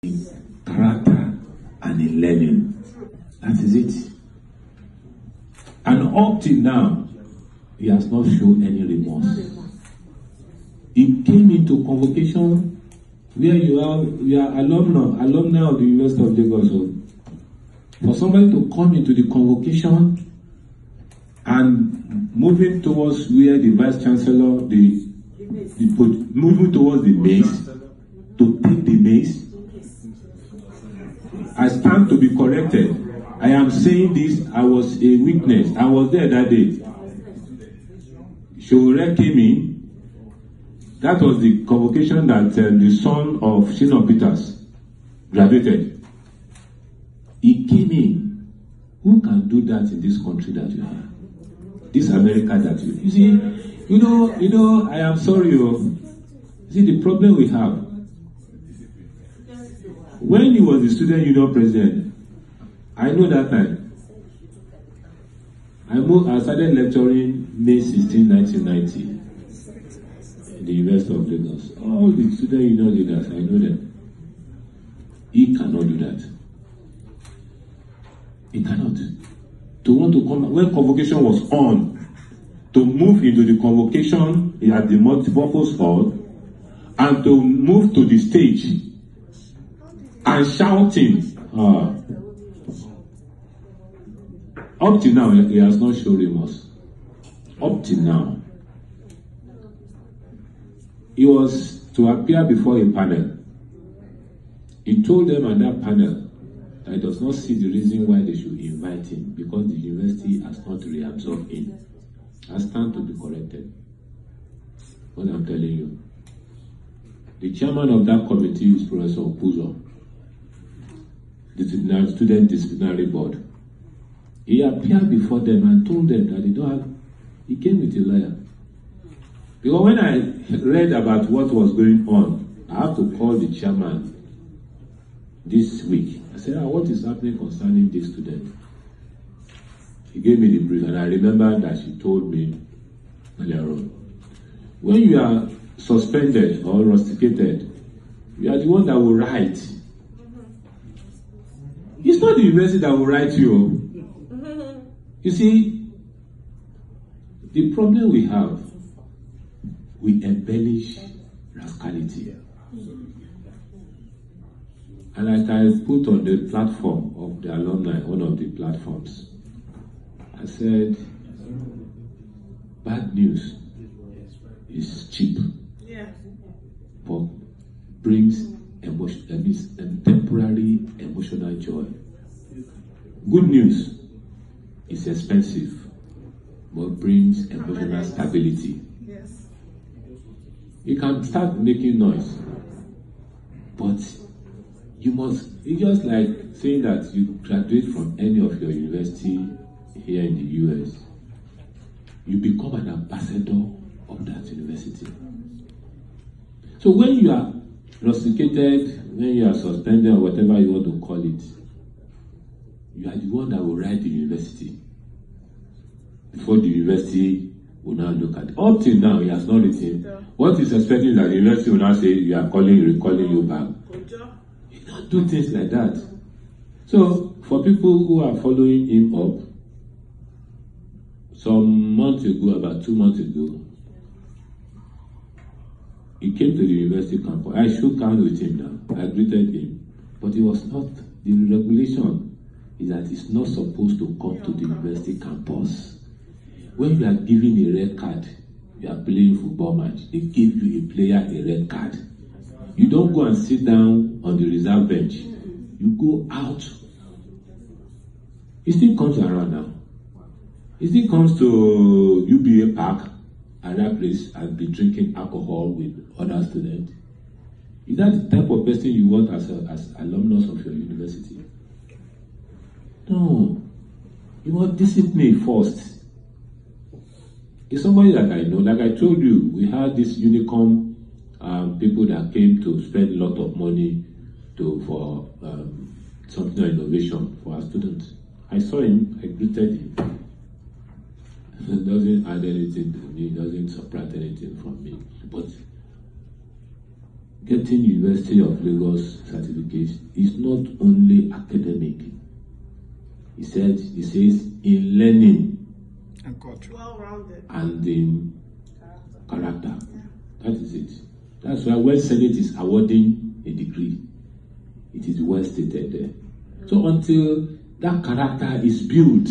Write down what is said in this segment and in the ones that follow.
in character and in learning. That is it. And up till now, he has not shown any remorse. He came into convocation where you are alumni of the University of Lagos. So for somebody to come into the convocation and moving towards where the Vice Chancellor, moving towards the maze, to take the maze, I stand to be corrected. I am saying this, I was a witness. I was there that day. Showore came in. That was the convocation that the son of Shina Peters graduated. He came in. Who can do that in this country that you have? This America that you see, you know, I am sorry. See, the problem we have. When he was the student union president, I know that time. I started lecturing May 16, 1990 in the University of Lagos. All the student union leaders, I know them. He cannot do that. He cannot. To want to come, when convocation was on, to move into the convocation at the multipurpose hall, and to move to the stage and shouting. Up till now, he has not shown remorse. Up till now. He was to appear before a panel. He told them on that panel that he does not see the reason why they should invite him, because the university has not reabsorbed him. I stand to be corrected. What I'm telling you. The chairman of that committee is Professor Okuzo, the student disciplinary board. He appeared before them and told them that they don't have. He came with a lawyer. Because when I read about what was going on, I have to call the chairman this week. I said, what is happening concerning this student? He gave me the brief, and I remember that she told me earlier on. When you are suspended or rusticated, you are the one that will write. It's not the university that will write you. You see, the problem we have, we embellish rascality. And like I put on the platform of the alumni, one of the platforms, I said, bad news is cheap, but brings temporary emotional joy. Good news is expensive, but brings emotional stability. You can start making noise, but it's just like saying that you graduate from any of your university here in the US. You become an ambassador of that university. So when you are rusticated, when you are suspended or whatever you want to call it, you are the one that will write the university before the university will now look at it. Up till now, he has not written. What he's expecting is that the university will now say, you are recalling you back. You don't do things like that. So, for people who are following him up, some months ago, about 2 months ago, he came to the university campus. I shook hands with him now. I greeted him. But it was not, the regulation is that he's not supposed to come to the university campus. When you are given a red card, you are playing football match, they give you a player a red card. You don't go and sit down on the reserve bench. You go out. He still comes around now. He still comes to UBA Park and that place and be drinking alcohol with other students. Is that the type of person you want as alumnus of your university? No. You want discipline first. It's somebody that I know. Like I told you, we had this Unicom people that came to spend a lot of money for something like innovation for our students. I saw him, I greeted him. It doesn't add anything to me, it doesn't subtract anything from me. But getting University of Lagos certificate is not only academic. He says in learning and culture, well-rounded, and in character. Yeah. That is it. That's why when Senate is awarding a degree, it is well stated there. So until that character is built,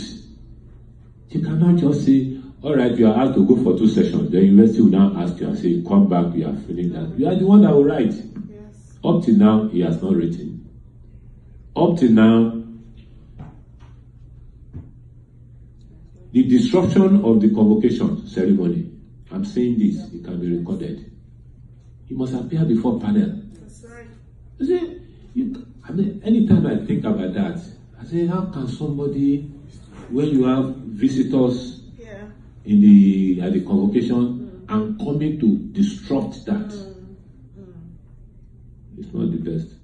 you cannot just say, all right, you are asked to go for 2 sessions. The university will now ask you and say, come back, you are feeling that. You are the one that will write. Yes. Up till now, he has not written. Up till now, the disruption of the convocation ceremony, I'm saying this, it can be recorded. He must appear before panel. That's right. You see, anytime I think about that, I say, how can somebody, when you have visitors at the convocation and coming to disrupt that? It's not the best.